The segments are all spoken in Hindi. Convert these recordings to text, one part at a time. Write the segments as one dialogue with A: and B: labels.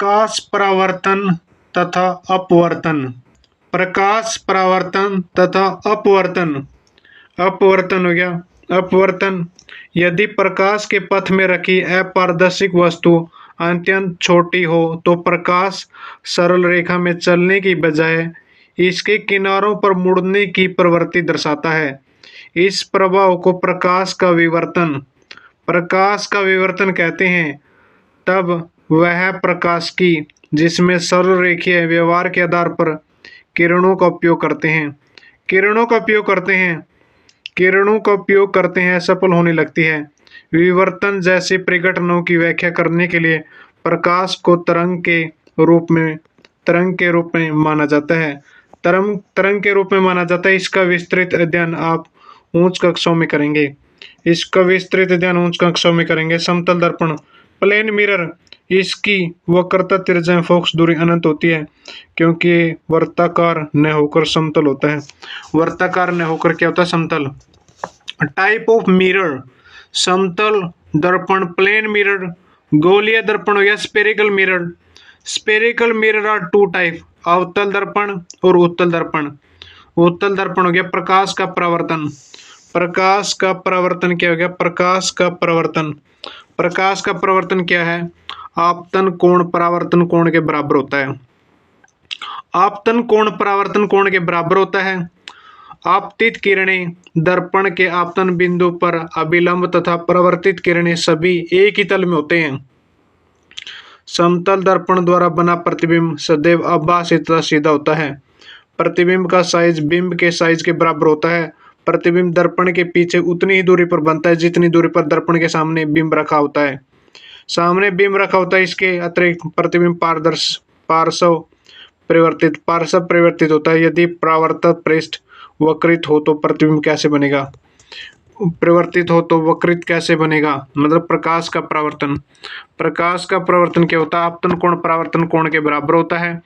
A: प्रकाश परावर्तन तथा अपवर्तन। प्रकाश परावर्तन तथा अपवर्तन। अपवर्तन हो गया। अपवर्तन, यदि प्रकाश के पथ में रखी अपारदर्शी वस्तु अत्यंत छोटी हो तो प्रकाश सरल रेखा में चलने की बजाय इसके किनारों पर मुड़ने की प्रवृत्ति दर्शाता है। इस प्रभाव को प्रकाश का विवर्तन कहते हैं। तब वह प्रकाश की जिसमें सरल रेखीय व्यवहार के आधार पर किरणों का उपयोग करते हैं सफल होने लगती है। विवर्तन जैसे परिघटनाओं की व्याख्या करने के लिए प्रकाश को तरंग के रूप में माना जाता है। तरंग के रूप में माना जाता है। इसका विस्तृत अध्ययन आप उच्च कक्षाओं में करेंगे। समतल दर्पण, प्लेन मिरर, इसकी वक्रता तिर्यता फोकस दूरी अनंत होती है क्योंकि वर्ताकार न होकर समतल होता है। वर्ताकार न होकर क्या होता है? समतल। टाइप ऑफ मिरर, समतल दर्पण, प्लेन मिरर, गोलीय दर्पण हो गया, spherical mirror. Spherical mirror are two type, अवतल दर्पण और उत्तल दर्पण। उत्तल दर्पण हो गया प्रकाश का परावर्तन। प्रकाश का परावर्तन क्या हो गया? प्रकाश का परावर्तन क्या है? आपतन कोण परावर्तन कोण के बराबर होता है। आपतन कोण परावर्तन कोण के बराबर होता है। आपतित किरणें दर्पण के आपतन बिंदु पर अभिलंब तथा परावर्तित किरणें सभी एक ही तल में होते हैं। समतल दर्पण द्वारा बना प्रतिबिंब सदैव आभासी तथा सीधा होता है। प्रतिबिंब का साइज बिंब के साइज के बराबर होता है। प्रतिबिंब दर्पण के पीछे उतनी ही दूरी पर बनता है जितनी दूरी पर दर्पण के सामने बिंब रखा होता है। इसके अतिरिक्त प्रतिबिंब पार्श्व परिवर्तित होता है। यदि परावर्तक पृष्ठ वक्रित हो तो प्रतिबिंब कैसे बनेगा? मतलब प्रकाश का परावर्तन क्या होता है? आपतन कोण परावर्तन कोण के बराबर होता है।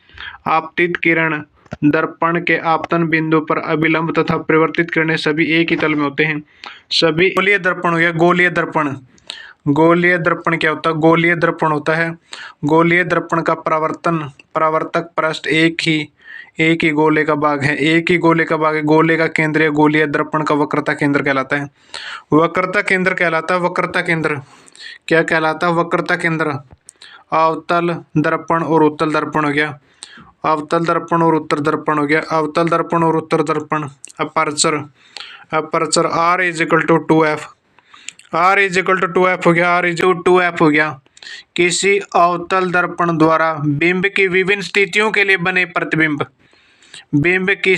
A: आपतित किरण दर्पण के आपतन बिंदु पर अभिलंब तथा परिवर्तित किरणें सभी एक ही तल में होते हैं। सभी गोलीय दर्पण हो गया। गोलीय दर्पण क्या होता है? गोलीय दर्पण होता है, गोलीय दर्पण का परावर्तक पृष्ठ एक ही गोले का भाग है। गोले का केंद्र या गोलीय दर्पण का वक्रता केंद्र कहलाता है। वक्रता केंद्र क्या कहलाता है? वक्रता केंद्र। अवतल दर्पण और उत्तल दर्पण हो गया। अवतल दर्पण और उत्तर दर्पण। Aperture R = 2F। हो गया। किसी अवतल दर्पण द्वारा बिंब की विभिन्न स्थितियों के लिए बने प्रतिबिंब। प्रतिबिंब की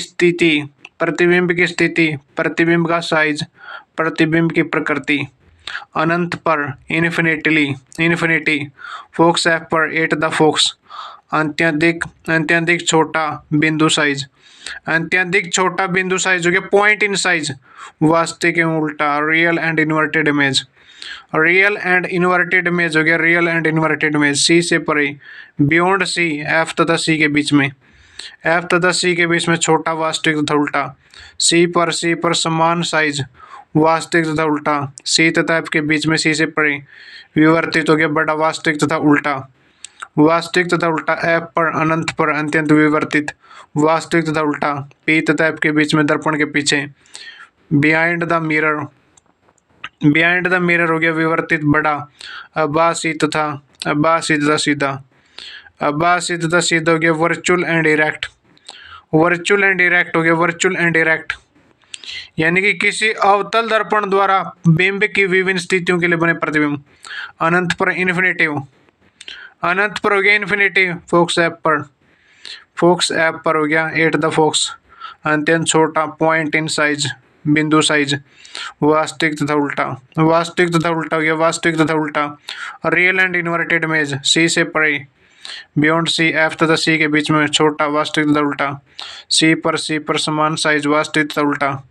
A: स्थिति, प्रतिबिंब का साइज, प्रतिबिंब की प्रकृति। अनंत पर इन्फिनिटी, फोकस F पर 8 द फोकस। अत्यधिक छोटा बिंदु साइज हो गया। पॉइंट इन साइज, वास्तविक एवं उल्टा, रियल एंड इन्वर्टेड इमेज हो गया। C से परे, बियॉन्ड C, F तथा C के बीच में छोटा, वास्तविक तथा उल्टा। C पर समान साइज, वास्तविक तथा उल्टा। C तथा F के बीच में C से परे, विवर्तित हो गया, बड़ा, वास्तविक तथा उल्टा। F पर अनंत पर अत्यंत विवर्तित, वास्तविक तथा उल्टा। P तथा F के बीच में दर्पण के पीछे, बिहाइंड द मिरर हो गया, विवर्तित, बड़ा, आभासी तथा सीधा। हो गया। वर्चुअल एंड इरेक्ट यानी कि किसी अवतल दर्पण द्वारा बिंब की विभिन्न स्थितियों के लिए बने प्रतिबिंब। अनंत पर हो गया इन्फिनिटी, फोकस F पर हो गया 8 द फोकस। अत्यंत छोटा, पॉइंट इन साइज, बिंदु साइज, वास्तविक तथा उल्टा हो गया, वास्तविक तथा उल्टा। Real and inverted image, C से परे, बियॉन्ड C, F तथा C के बीच में छोटा, वास्तविक तथा उल्टा। C पर समान साइज, वास्तविक तथा उल्टा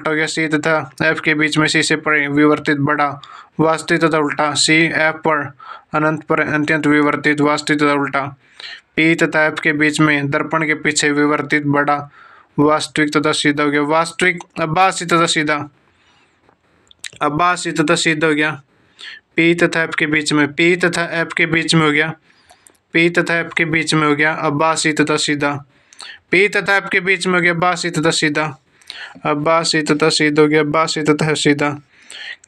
A: हो गया। C तथा F के बीच में C से परे, विवर्तित, बड़ा, वास्तविक तथा उल्टा। C F पर अनंत पर अत्यंत विवर्तित, वास्तविक तथा उल्टा। P तथा F के बीच में दर्पण के पीछे, विवर्तित, बड़ा, वास्तविक तथा सीधा हो गया। आभासी तथा सीधा हो गया। पी तथा एफ के बीच में, पी तथा एफ के बीच में हो गया, पी तथा एफ के बीच में हो गया अब्बासी तथा सीधा, पी तथा एफ के बीच में हो गया अब्बासी तथा सीधा, अब्बासी तथा सीधा हो गया, अब्बासी तथा सीधा।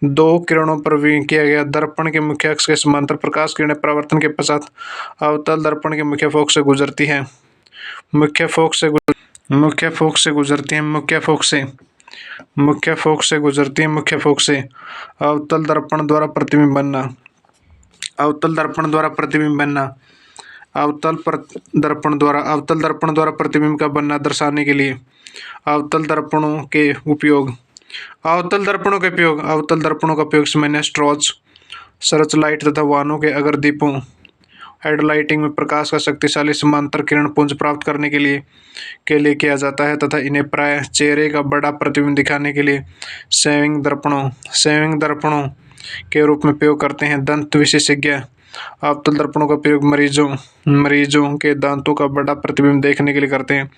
A: दो किरणों पर विकीर्ण किया गया दर्पण के मुख्य अक्ष के समांतर प्रकाश किरणें परावर्तन के पश्चात अवतल दर्पण के मुख्य फोकस से गुजरती है, मुख्य फोकस से गुजरती है, मुख्य फोकस से गुजरती है, मुख्य फोकस से अवतल दर्पण द्वारा प्रतिबिंब बनना, अवतल दर्पण द्वारा प्रतिबिंब बनना, अवतल दर्पण द्वारा प्रतिबिंब का बनना दर्शाने के लिए अवतल दर्पणों के उपयोग, अवतल दर्पणों का उपयोग सामान्य टॉर्च, सर्च लाइट तथा वाहनों के अगर दीपों हेडलाइटिंग में प्रकाश का शक्तिशाली समांतर किरण पुंज प्राप्त करने के लिए किया जाता है तथा इन्हें प्राय चेहरे का बड़ा प्रतिबिंब दिखाने के लिए सेविंग दर्पणों के रूप में प्रयोग करते हैं। दंत विशेषज्ञ अवतल दर्पणों का प्रयोग मरीजों के दांतों का बड़ा प्रतिबिंब देखने के लिए करते हैं।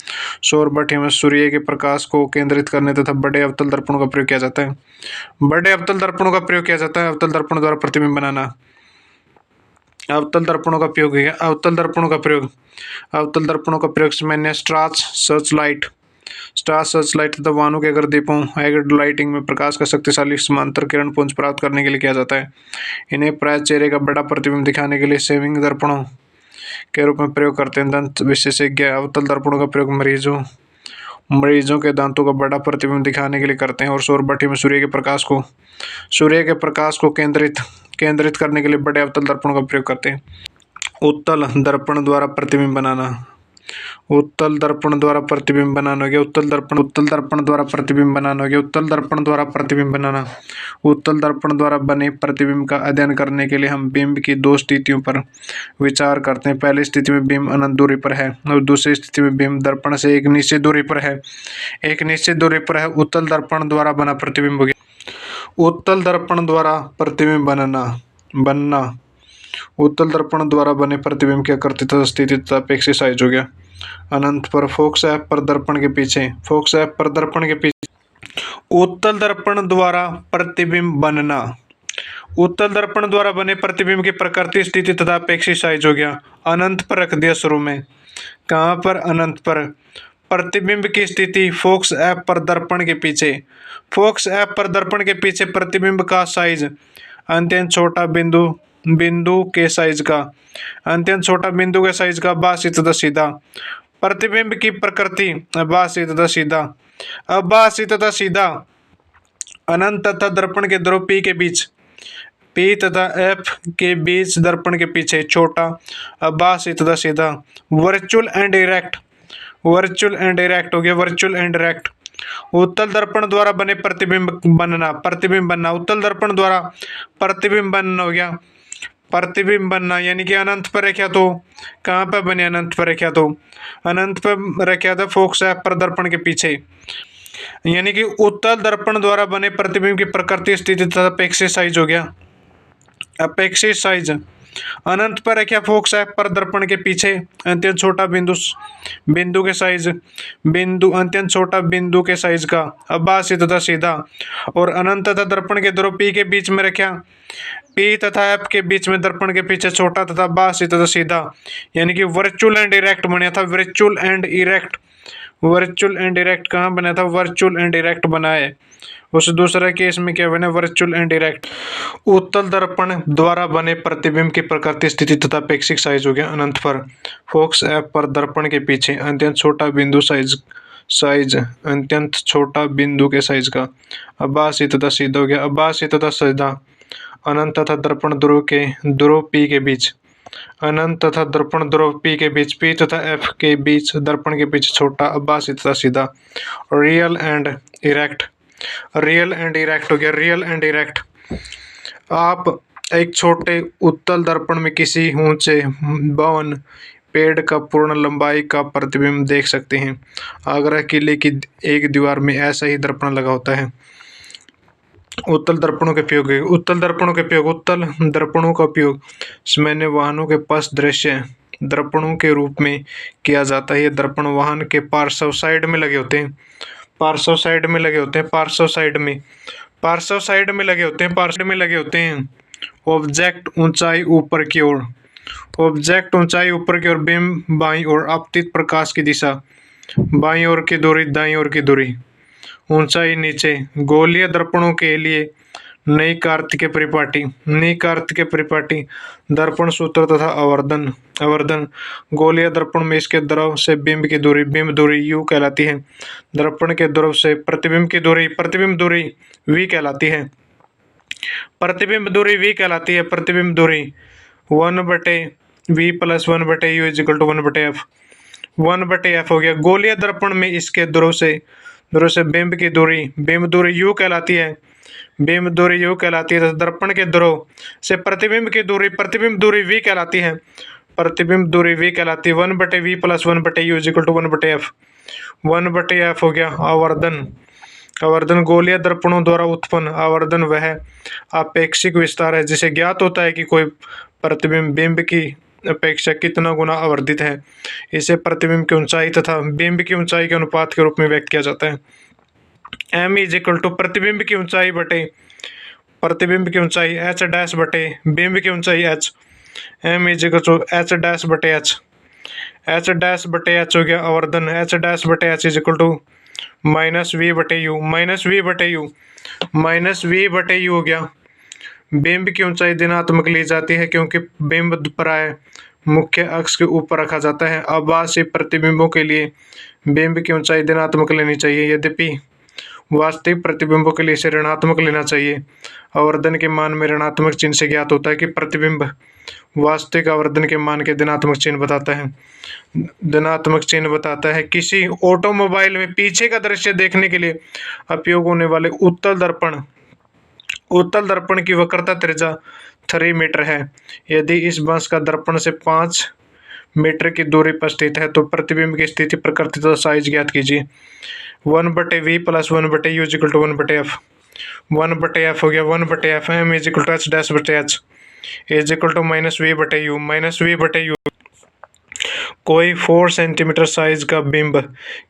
A: सौर भट्ठी में सूर्य के प्रकाश को केंद्रित करने तथा बड़े अवतल दर्पणों का प्रयोग किया जाता है, अवतल दर्पण द्वारा प्रतिबिंब बनाना। अवतल दर्पणों का प्रयोग है, अवतल दर्पणों का प्रयोग सामान्य टॉर्च, सर्च लाइट तथा वाहनों के अगर दीपों हेडलाइटिंग में प्रकाश का शक्तिशाली समांतर किरण पुंज प्राप्त करने के लिए किया जाता है। इन्हें प्राय चेहरे का बड़ा प्रतिबिंब दिखाने के लिए सेविंग दर्पणों के रूप में प्रयोग करते हैं। दंत विशेषज्ञ अवतल दर्पणों का प्रयोग मरीजों के दांतों का बड़ा प्रतिबिंब दिखाने के लिए करते हैं और सौर भट्ठी में सूर्य के प्रकाश को केंद्रित करने के लिए बड़े अवतल दर्पणों का प्रयोग करते हैं। उत्तल दर्पण द्वारा प्रतिबिंब बनाना, उत्तल दर्पण द्वारा प्रतिबिंब बनाना हो गया, उत्तल दर्पण द्वारा प्रतिबिंब बनाना हो गया, उत्तल दर्पण द्वारा प्रतिबिंब बनाना। उत्तल दर्पण द्वारा बने प्रतिबिंब का अध्ययन करने के लिए हम बिंब की दो स्थितियों पर विचार करते हैं। पहली स्थिति में बिंब अनंत दूरी पर है और दूसरी स्थिति में बिंब दर्पण से एक निश्चित दूरी पर है, उत्तल दर्पण द्वारा बना प्रतिबिंब हो गया। उत्तल दर्पण द्वारा प्रतिबिंब बनना, उत्तल दर्पण द्वारा बने प्रतिबिंब की आकृति तथा स्थिति तथा अपेक्षित साइज हो गया। अनंत पर फोकस एफ पर दर्पण के पीछे, उत्तल दर्पण द्वारा प्रतिबिंब बनना, उत्तल दर्पण द्वारा बने प्रतिबिंब की प्रकृति, स्थिति तथा अपेक्षित साइज हो गया। अनंत पर रख दिया शुरू में, कहाँ पर? अनंत पर। प्रतिबिंब की स्थिति फोकस एफ पर दर्पण के पीछे, प्रतिबिंब का साइज अत्यंत छोटा बिंदु के साइज का आभासी तथा सीधा। प्रतिबिंब की प्रकृति आभासी तथा सीधा। अनंत तथा दर्पण के ध्रुव P के बीच, P तथा F के बीच दर्पण के पीछे छोटा आभासी तथा सीधा। वर्चुअल एंड डायरेक्ट हो गया, वर्चुअल एंड डायरेक्ट। उत्तल दर्पण द्वारा बने प्रतिबिंब बनना, उत्तल दर्पण द्वारा प्रतिबिंब बनना हो गया, प्रतिबिंब बनना यानी कि अनंत पर रखा तो कहाँ पर बने? अनंत पर रखा था फोकस एफ पर दर्पण के पीछे, यानी कि उत्तल दर्पण द्वारा बने प्रतिबिंब की प्रकृति, स्थिति तथा अपेक्षित साइज हो गया, अपेक्षित साइज। अनंत पर रखा फोकस एफ पर दर्पण के पीछे अत्यंत छोटा बिंदु के साइज का आभासी तथा सीधा। और अनंत तथा दर्पण के ध्रुव P के बीच में रखा, P तथा F के बीच में दर्पण के पीछे छोटा तथा आभासी तथा सीधा, यानी कि वर्चुअल एंड डायरेक्ट बना था। वर्चुअल एंड डायरेक्ट कहाँ बना था? वर्चुअल एंड डायरेक्ट बना है। उस दूसरे केस में क्या बना? Virtual and direct. उत्तल दर्पण द्वारा बने प्रतिबिंब की प्रकृति, स्थिति तथा अपेक्षित साइज हो गया। अनंत पर फोकस एफ पर दर्पण के पीछे अत्यंत छोटा बिंदु के साइज का आभासी तथा सीधा हो गया, आभासी तथा सीधा। अनंत तथा दर्पण ध्रुव P के बीच, अनंत तथा दर्पण ध्रुव P के बीच, P तथा F के बीच दर्पण के पीछे छोटा आभासी तथा सीधा। रियल एंड इरेक्ट हो गया, रियल एंड इरेक्ट। आप एक छोटे उत्तल दर्पण में किसी ऊंचे भवन, पेड़ का पूर्ण लंबाई का प्रतिबिंब देख सकते हैं। आगरा किले की एक दीवार में ऐसा ही दर्पण लगा होता है। उत्तल दर्पणों के उपयोग सामान्य वाहनों के पास दृश्य दर्पणों के रूप में किया जाता है। ये दर्पण वाहन के पार्श्व साइड में लगे होते हैं, पार्श्व साइड में लगे होते हैं। ऑब्जेक्ट ऊंचाई ऊपर की ओर, ऑब्जेक्ट ऊंचाई ऊपर की ओर, बिंब बाईं ओर, आपतित प्रकाश की दिशा, बाईं ओर की दूरी, दाईं ओर की दूरी, ऊंचाई नीचे। गोलीय दर्पणों के लिए नई कार्तिकेय परिपाटी, नई कार्तिकेय परिपाटी, दर्पण सूत्र तथा आवर्धन, आवर्धन। गोलीय दर्पण में इसके द्रव से बिंब की दूरी, बिंब दूरी u कहलाती है। दर्पण के द्रव से प्रतिबिंब की दूरी, प्रतिबिंब दूरी v कहलाती है। प्रतिबिंब दूरी v कहलाती है। प्रतिबिंब दूरी 1/v + 1/u = 1/f, 1/f हो गया। गोलीय दर्पण में इसके ध्रुव से बिंब की दूरी, बिंब दूरी u कहलाती है, बिंब दूरी u कहलाती है। दर्पण के ध्रुव से प्रतिबिंब की दूरी, प्रतिबिंब दूरी v कहलाती है, प्रतिबिंब दूरी v कहलाती है। 1/v + 1/u = 1/f, 1/f हो गया। आवर्धन, आवर्धन गोलीय दर्पणों द्वारा उत्पन्न आवर्धन वह आपेक्षिक विस्तार है जिसे ज्ञात होता है कि कोई प्रतिबिंब बिंब की अपेक्षा कितना गुना आवर्धित है। इसे प्रतिबिंब की ऊंचाई तथा बिंब की ऊंचाई के अनुपात के रूप में व्यक्त किया जाता है। m = प्रतिबिंब की ऊंचाई बटे प्रतिबिंब की ऊंचाई h' बटे बिंब की ऊंचाई h, m = h' बटे h, h' बटे h हो गया। आवर्धन h' बटे h = -v/u, -v/u, -v/u हो गया। बिंब की ऊंचाई धनात्मक ली जाती है क्योंकि बिंब प्राय मुख्य अक्ष के ऊपर रखा जाता है। आभासी प्रतिबिंबों के लिए बिंब की ऊंचाई धनात्मक लेनी चाहिए, यद्यपि वास्तविक प्रतिबिंबों के लिए इसे ऋणात्मक लेना चाहिए। आवर्धन के मान में ऋणात्मक चिन्ह से ज्ञात होता है कि प्रतिबिंब वास्तविक आवर्धन के मान के धनात्मक चिन्ह बताता है, धनात्मक चिन्ह बताता है। किसी ऑटोमोबाइल में पीछे का दृश्य देखने के लिए उपयोग होने वाले उत्तल दर्पण की वक्रता त्रिज्या 3 मीटर है। यदि इस बंश का दर्पण से 5 मीटर की दूरी पर स्थित है तो प्रतिबिंब की स्थिति, प्रकृति तथा साइज ज्ञात कीजिए। 1/v + 1/u = 1/f, 1/f हो गया। 1/f m = h'/h -v/u, -v/u। कोई 4 सेंटीमीटर साइज का बिंब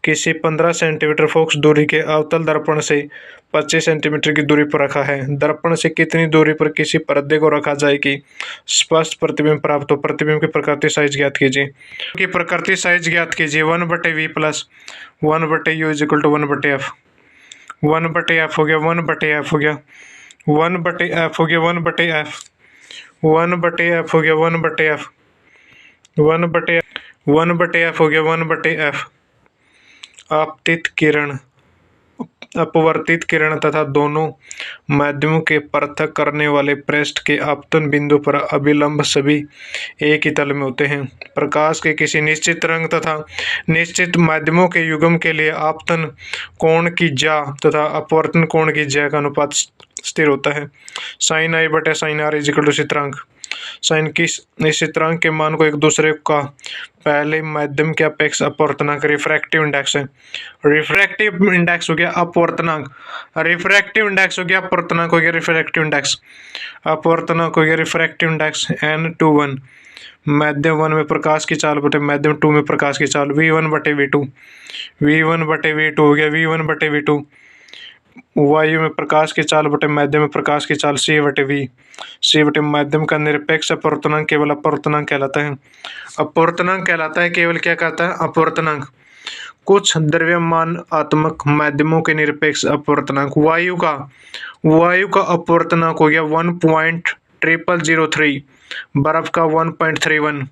A: किसी 15 सेंटीमीटर फोकस दूरी के अवतल दर्पण से 25 सेंटीमीटर की दूरी पर रखा है। दर्पण से कितनी दूरी पर किसी पर्दे को रखा जाए कि स्पष्ट प्रतिबिंब प्राप्त हो। प्रतिबिंब की प्रकृति साइज ज्ञात कीजिए, की प्रकृति साइज ज्ञात कीजिए। 1/v + 1/u = 1/f, 1/f हो गया। 1/f हो गया। 1/f हो गया। 1/f, 1/f हो गया। 1/f, 1/f हो गया। 1/f। आपतित किरण, अपवर्तित किरण तथा दोनों माध्यमों के पृथक करने वाले पृष्ठ के आपतन बिंदु पर अभिलंब सभी एक ही तल में होते हैं। प्रकाश के किसी निश्चित रंग तथा निश्चित माध्यमों के युग्म के लिए आपतन कोण की ज्या तथा अपवर्तन कोण की ज्या का अनुपात स्थिर होता है। sin I बटे sin R = स्थिरांक। साइन की इस स्थिरांक के मान को एक दूसरे का पहले माध्यम के अपेक्षा अपवर्तनांक, रिफ्रैक्टिव इंडेक्स है। रिफ्रैक्टिव इंडेक्स हो गया अपवर्तनांक, रिफ्रैक्टिव इंडेक्स हो गया अपवर्तनांक, हो गया रिफ्रैक्टिव इंडेक्स, अपवर्तनांक हो गया रिफ्रैक्टिव इंडेक्स। n/1 माध्यम 1 में प्रकाश की चाल बटे माध्यम 2 में प्रकाश की चाल, v1/v2, v1/v2 हो गया। v1/v2 वायु में प्रकाश की चाल बटे माध्यम में प्रकाश की चाल, c/v, c/v माध्यम का निरपेक्ष अपवर्तनांक केवल अपवर्तनांक कहलाता है। अपवर्तनांक कहलाता है केवल, क्या कहता है? अपवर्तनांक। कुछ द्रव्यमानात्मक माध्यमों के निरपेक्ष अपवर्तनांक। वायु का अपवर्तनांक हो गया 1.0003, बर्फ का 1.31,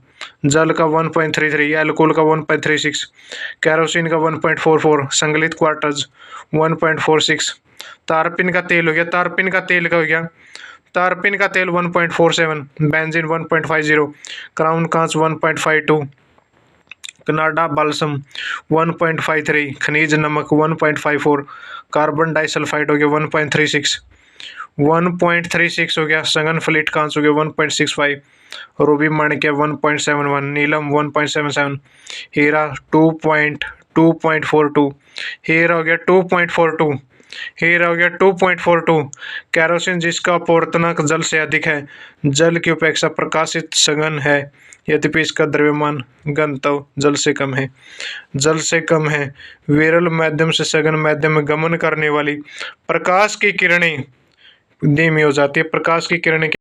A: जल का 1.33, एल्कोहल का 1.36, केरोसिन का 1.44, संगलित क्वार्टज 1.46, तारपीन का तेल हो गया, तारपीन का तेल का हो गया, तारपीन का तेल 1.47, बेंजीन 1.50, क्राउन कांच 1.52, कनाडा बाल्सम 1.53, खनिज नमक 1.54, कार्बन डाइसल्फाइड हो गया 1.36, 1.36 हो गया। संगन फ्लिट कांच हो गया 1.65, रूबी माणिक्य 1.71, नीलम 1.77, हीरा 2.42, हीरा हो गया 2.42, हीरा हो गया 2.42। कैरोसिन जिसका अपवर्तनांक जल से अधिक है, जल की अपेक्षा प्रकाशित सघन है यद्यपि इसका द्रव्यमान घनत्व जल से कम है, जल से कम है। विरल माध्यम से सघन माध्यम में गमन करने वाली प्रकाश की किरणें धीमी हो जाती है। प्रकाश की किरणें